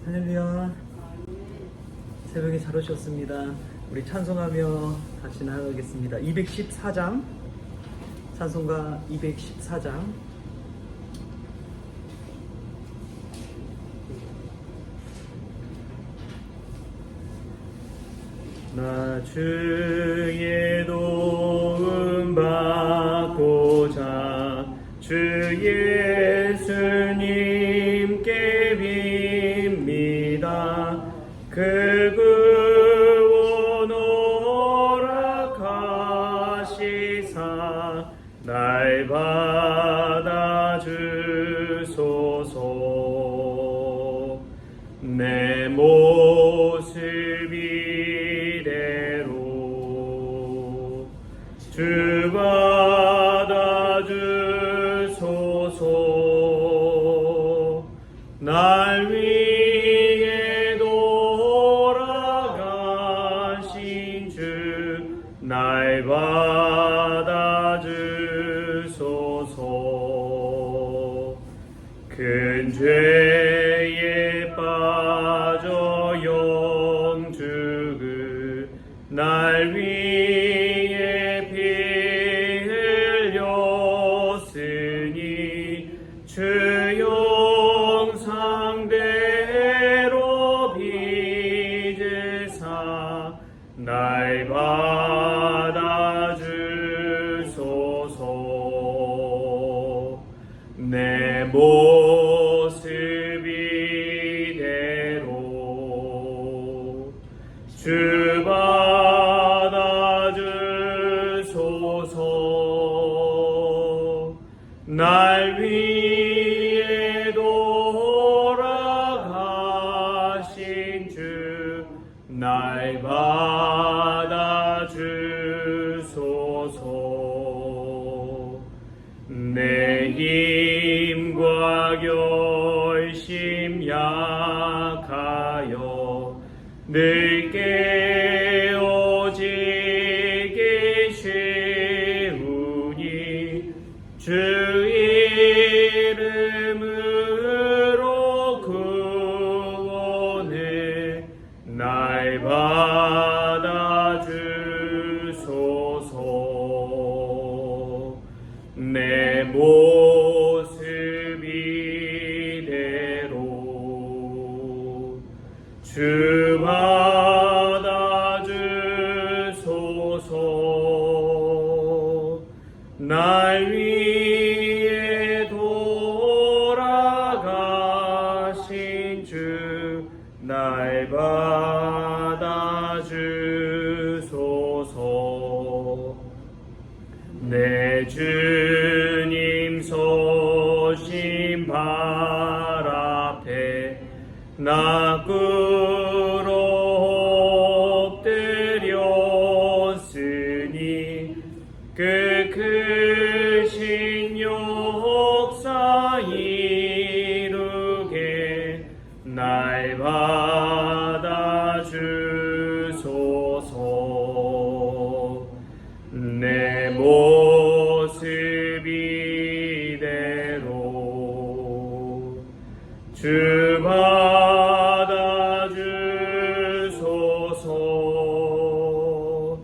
할렐루야. 새벽에 잘 오셨습니다. 우리 찬송하며 같이 나가겠습니다. 214장, 찬송가 214장. 나 주의 도움 받고자 주 예수님께 빕니다. 그 구원 허락하시사 날 받아주소서. 내 모습 이대로 주 받아주소서. 날 위해 돌아가신 주 날 받아주소서. 큰 죄에 빠져 영죽을 날 위해 피 흘렸으니 주 영상대로 빚으사 날 받아주소서. 내 모습 이대로 주 받아주소서. 날 위해 돌아가신 주 날 받아주소서. 내 힘과 결심 약하여 늘 깨어지기 쉬우니 주 이름으로 구원해 날 받아주소서. 내 모습 이대로 주 받아주소서. 날 위해 돌아가신 주 날 받아주소서. 내 주님 서신 발 앞에 나 꿇어 엎드렸으니 그 크신 역사 이루게 날 받아주소서. 내 모습 이대로 주 받아주소서.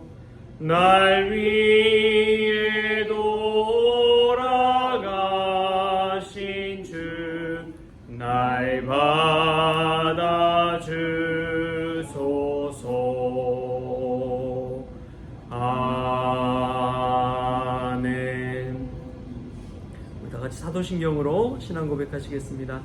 날 위해 돌아가신 주 날 받아주소서. 아멘. 우리 다 같이 사도신경으로 신앙 고백하시겠습니다.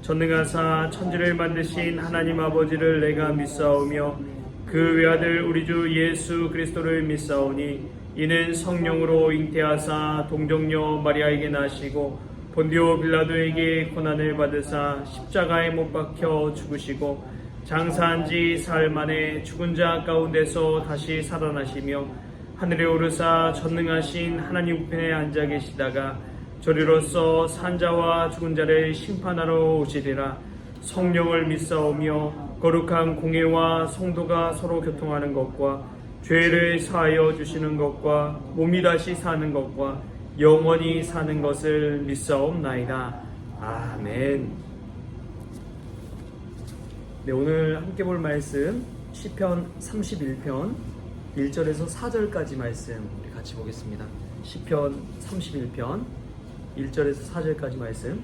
전능하사 천지를 만드신 하나님 아버지를 내가 믿사오며 그 외아들 우리 주 예수 그리스도를 믿사오니 이는 성령으로 잉태하사 동정녀 마리아에게 나시고 본디오 빌라도에게 고난을 받으사 십자가에 못 박혀 죽으시고 장사한 지 사흘 만에 죽은 자 가운데서 다시 살아나시며 하늘에 오르사 전능하신 하나님 우편에 앉아 계시다가 저리로서 산자와 죽은 자를 심판하러 오시리라. 성령을 믿사오며 거룩한 공회와 성도가 서로 교통하는 것과 죄를 사하여 주시는 것과 몸이 다시 사는 것과 영원히 사는 것을 믿사옵나이다. 아멘. 네, 오늘 함께 볼 말씀 시편 31편 1절에서 4절까지 말씀 우리 같이 보겠습니다. 시편 31편 1절에서 4절까지 말씀.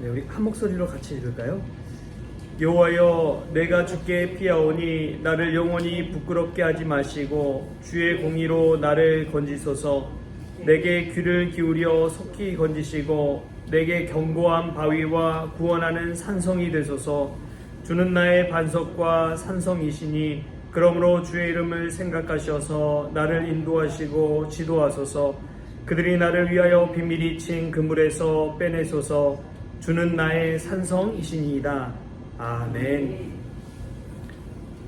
네, 우리 한 목소리로 같이 읽을까요? 여호와여, 내가 주께 피하오니 나를 영원히 부끄럽게 하지 마시고 주의 공의로 나를 건지소서. 내게 귀를 기울여 속히 건지시고 내게 견고한 바위와 구원하는 산성이 되소서. 주는 나의 반석과 산성이시니 그러므로 주의 이름을 생각하셔서 나를 인도하시고 지도하소서. 그들이 나를 위하여 비밀이 친 그물에서 빼내소서. 주는 나의 산성이시니이다. 아멘.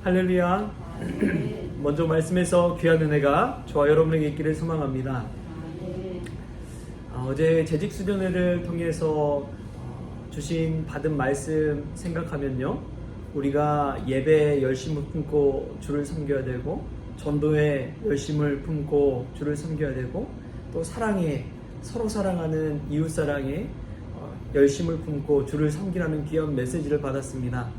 할렐루야. 먼저 말씀에서 귀한 은혜가 저와 여러분에게 있기를 소망합니다. 어제 재직수련회를 통해서 받은 말씀 생각하면요, 우리가 예배에 열심을 품고 주를 섬겨야 되고, 전도에 열심을 품고 주를 섬겨야 되고, 또 사랑에, 서로 사랑하는 이웃사랑에 열심을 품고 주를 섬기라는 귀한 메시지를 받았습니다.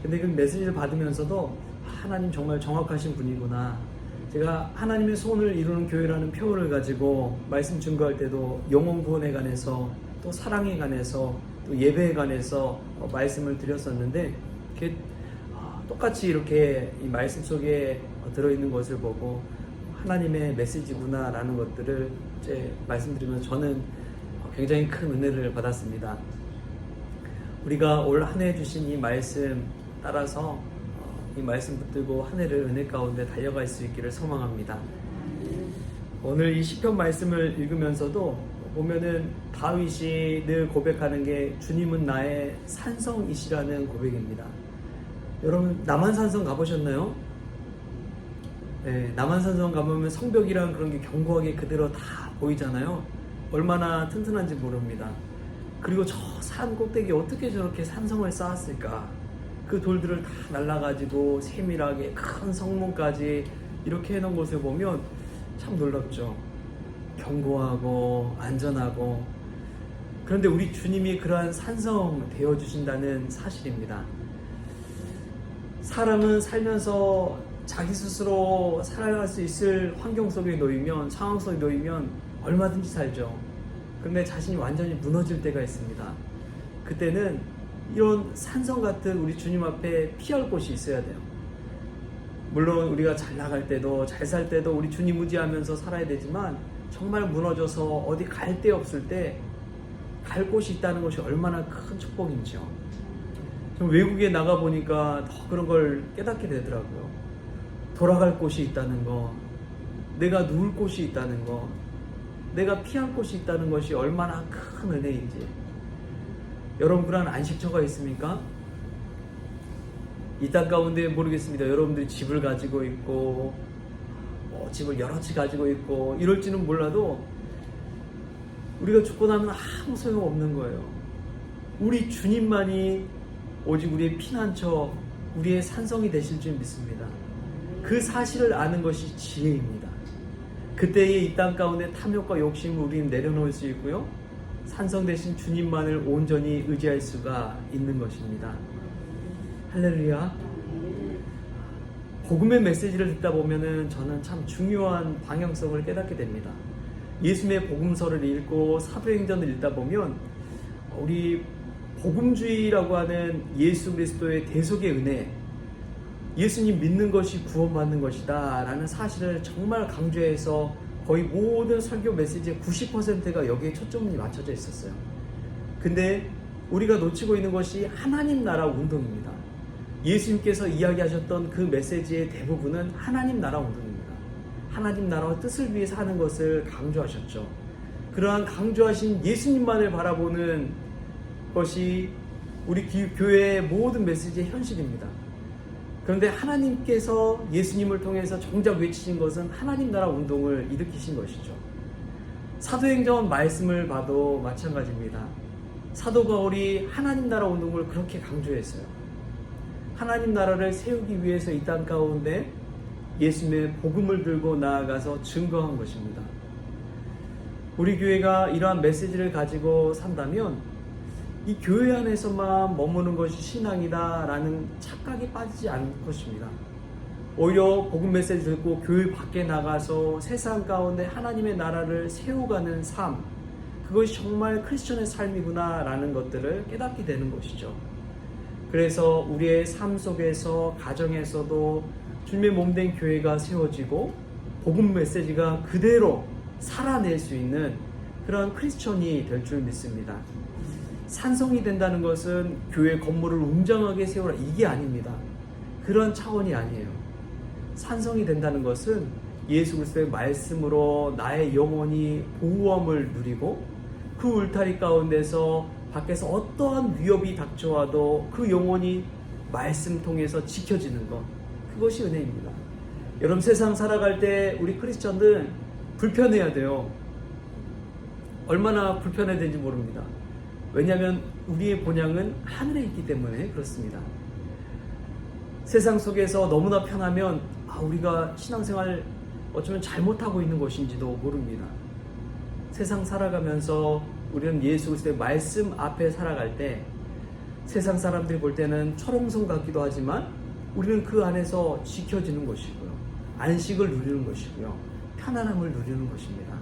근데 그 메시지를 받으면서도 하나님 정말 정확하신 분이구나. 제가 하나님의 소원을 이루는 교회라는 표어를 가지고 말씀 증거할 때도 영혼 구원에 관해서, 또 사랑에 관해서, 또 예배에 관해서 말씀을 드렸었는데, 똑같이 이렇게 이 말씀 속에 들어있는 것을 보고 하나님의 메시지구나 라는 것들을 이제 말씀드리면서 저는 굉장히 큰 은혜를 받았습니다. 우리가 올 한 해 주신 이 말씀 따라서 이 말씀 붙들고 한 해를 은혜 가운데 달려갈 수 있기를 소망합니다. 오늘 이 시편 말씀을 읽으면서도 보면은 다윗이 늘 고백하는 게 주님은 나의 산성이시라는 고백입니다. 여러분, 남한산성 가보셨나요? 네, 남한산성 가보면 성벽이랑 그런 게 견고하게 그대로 다 보이잖아요. 얼마나 튼튼한지 모릅니다. 그리고 저 산 꼭대기에 어떻게 저렇게 산성을 쌓았을까? 그 돌들을 다 날라가지고 세밀하게 큰 성문까지 이렇게 해놓은 곳을 보면 참 놀랍죠. 견고하고 안전하고. 그런데 우리 주님이 그러한 산성 되어주신다는 사실입니다. 사람은 살면서 자기 스스로 살아갈 수 있을 환경 속에 놓이면, 상황 속에 놓이면 얼마든지 살죠. 그런데 자신이 완전히 무너질 때가 있습니다. 그때는 이런 산성 같은 우리 주님 앞에 피할 곳이 있어야 돼요. 물론 우리가 잘 나갈 때도, 잘 살 때도 우리 주님 의지하면서 살아야 되지만, 정말 무너져서 어디 갈 데 없을 때 갈 곳이 있다는 것이 얼마나 큰 축복인지요. 좀 외국에 나가 보니까 더 그런 걸 깨닫게 되더라고요. 돌아갈 곳이 있다는 거, 내가 누울 곳이 있다는 거, 내가 피할 곳이 있다는 것이 얼마나 큰 은혜인지. 여러분, 그런 안식처가 있습니까? 이 땅 가운데 모르겠습니다. 여러분들이 집을 가지고 있고 집을 여러 채 가지고 있고 이럴지는 몰라도 우리가 죽고 나면 아무 소용없는 거예요. 우리 주님만이 오직 우리의 피난처, 우리의 산성이 되실 줄 믿습니다. 그 사실을 아는 것이 지혜입니다. 그때에 이 땅 가운데 탐욕과 욕심을 우리는 내려놓을 수 있고요, 산성 되신 주님만을 온전히 의지할 수가 있는 것입니다. 할렐루야. 복음의 메시지를 듣다 보면은 저는 참 중요한 방향성을 깨닫게 됩니다. 예수님의 복음서를 읽고 사도행전을 읽다 보면 우리 복음주의라고 하는 예수 그리스도의 대속의 은혜, 예수님 믿는 것이 구원받는 것이다 라는 사실을 정말 강조해서 거의 모든 설교 메시지의 90%가 여기에 초점이 맞춰져 있었어요. 근데 우리가 놓치고 있는 것이 하나님 나라 운동입니다. 예수님께서 이야기하셨던 그 메시지의 대부분은 하나님 나라 운동입니다. 하나님 나라와 뜻을 위해서 하는 것을 강조하셨죠. 그러한 강조하신 예수님만을 바라보는 것이 우리 교회의 모든 메시지의 현실입니다. 그런데 하나님께서 예수님을 통해서 정작 외치신 것은 하나님 나라 운동을 일으키신 것이죠. 사도행전 말씀을 봐도 마찬가지입니다. 사도 바울이 하나님 나라 운동을 그렇게 강조했어요. 하나님 나라를 세우기 위해서 이 땅 가운데 예수님의 복음을 들고 나아가서 증거한 것입니다. 우리 교회가 이러한 메시지를 가지고 산다면 이 교회 안에서만 머무는 것이 신앙이다라는 착각에 빠지지 않을 것입니다. 오히려 복음 메시지 듣고 교회 밖에 나가서 세상 가운데 하나님의 나라를 세워가는 삶, 그것이 정말 크리스천의 삶이구나 라는 것들을 깨닫게 되는 것이죠. 그래서 우리의 삶 속에서 가정에서도 주님의 몸된 교회가 세워지고 복음 메시지가 그대로 살아낼 수 있는 그런 크리스천이 될 줄 믿습니다. 산성이 된다는 것은 교회 건물을 웅장하게 세우라, 이게 아닙니다. 그런 차원이 아니에요. 산성이 된다는 것은 예수 그리스도의 말씀으로 나의 영혼이 보호함을 누리고 그 울타리 가운데서 밖에서 어떠한 위협이 닥쳐와도 그 영혼이 말씀 통해서 지켜지는 것, 그것이 은혜입니다. 여러분, 세상 살아갈 때 우리 크리스천들 불편해야 돼요. 얼마나 불편해야 되는지 모릅니다. 왜냐하면 우리의 본향은 하늘에 있기 때문에 그렇습니다. 세상 속에서 너무나 편하면 우리가 신앙생활 어쩌면 잘못하고 있는 것인지도 모릅니다. 세상 살아가면서 우리는 예수 그리스도의 말씀 앞에 살아갈 때 세상 사람들이 볼 때는 철옹성 같기도 하지만 우리는 그 안에서 지켜지는 것이고요. 안식을 누리는 것이고요. 편안함을 누리는 것입니다.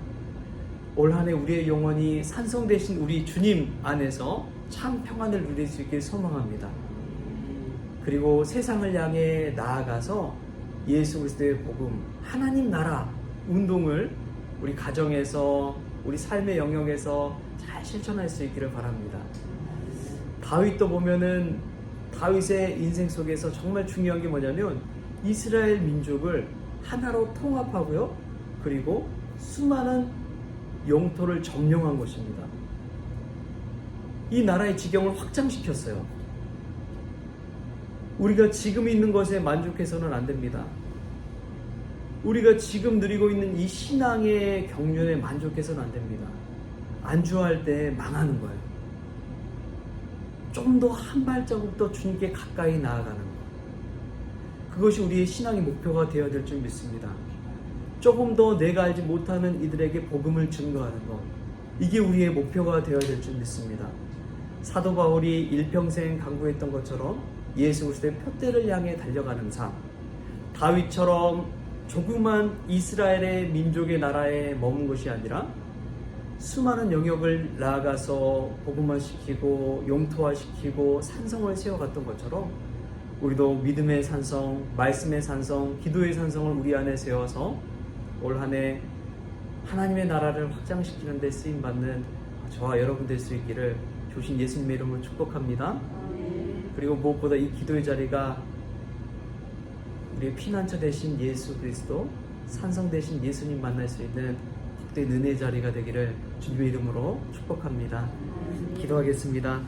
올 한 해 우리의 영혼이 산성되신 우리 주님 안에서 참 평안을 누릴 수 있길 소망합니다. 그리고 세상을 향해 나아가서 예수 그리스도의 복음, 하나님 나라 운동을 우리 가정에서, 우리 삶의 영역에서 잘 실천할 수 있기를 바랍니다. 다윗도 보면은 다윗의 인생 속에서 정말 중요한 게 뭐냐면 이스라엘 민족을 하나로 통합하고요. 그리고 수많은 영토를 점령한 것입니다. 이 나라의 지경을 확장시켰어요. 우리가 지금 있는 것에 만족해서는 안 됩니다. 우리가 지금 누리고 있는 이 신앙의 경륜에 만족해서는 안 됩니다. 안주할 때 망하는 거예요. 좀 더 한 발자국 더 주님께 가까이 나아가는 것. 그것이 우리의 신앙의 목표가 되어야 될 줄 믿습니다. 조금 더 내가 알지 못하는 이들에게 복음을 증거하는 것. 이게 우리의 목표가 되어야 될 줄 믿습니다. 사도 바울이 일평생 강구했던 것처럼 예수 그리스도의 표대를 향해 달려가는 삶. 다윗처럼 조그만 이스라엘의 민족의 나라에 머문 것이 아니라 수많은 영역을 나아가서 복음화시키고 영토화시키고 산성을 세워갔던 것처럼 우리도 믿음의 산성, 말씀의 산성, 기도의 산성을 우리 안에 세워서 올 한 해 하나님의 나라를 확장시키는 데 쓰임받는 저와 여러분 될 수 있기를 조신 예수님의 이름으로 축복합니다. 그리고 무엇보다 이 기도의 자리가 우리의 피난처 되신 예수 그리스도, 산성 되신 예수님 만날 수 있는 복된 은혜의 자리가 되기를 주님의 이름으로 축복합니다. 기도하겠습니다.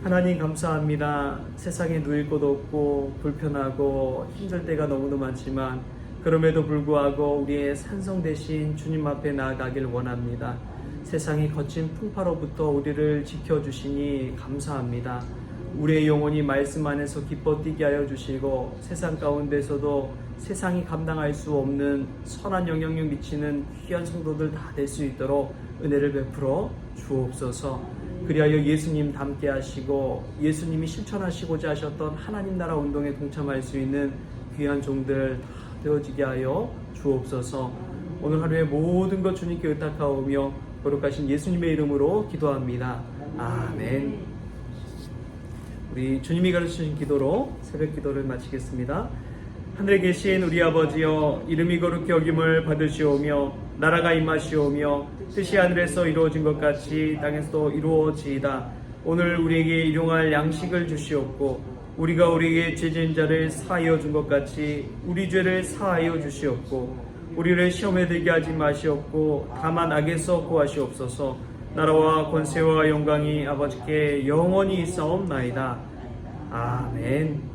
하나님 감사합니다. 세상에 누일 곳 없고 불편하고 힘들 때가 너무도 많지만 그럼에도 불구하고 우리의 산성 되신 주님 앞에 나아가길 원합니다. 세상의 거친 풍파로부터 우리를 지켜주시니 감사합니다. 우리의 영혼이 말씀 안에서 기뻐 뛰게 하여 주시고 세상 가운데서도 세상이 감당할 수 없는 선한 영향력 미치는 귀한 성도들 다 될 수 있도록 은혜를 베풀어 주옵소서. 그리하여 예수님 닮게 하시고 예수님이 실천하시고자 하셨던 하나님 나라 운동에 동참할 수 있는 귀한 종들 다 되어지게 하여 주옵소서. 오늘 하루의 모든 것 주님께 의탁하오며 거룩하신 예수님의 이름으로 기도합니다. 아멘. 우리 주님이 가르치신 기도로 새벽 기도를 마치겠습니다. 하늘에 계신 우리 아버지여, 이름이 거룩히 여김을 받으시오며 나라가 임하시오며 뜻이 하늘에서 이루어진 것 같이 땅에서도 이루어지이다. 오늘 우리에게 일용할 양식을 주시옵고 우리가 우리에게 죄진 자를 사하여 준 것 같이 우리 죄를 사하여 주시옵고 우리를 시험에 들게 하지 마시옵고 다만 악에서 구하시옵소서. 나라와 권세와 영광이 아버지께 영원히 있사옵나이다. 아멘.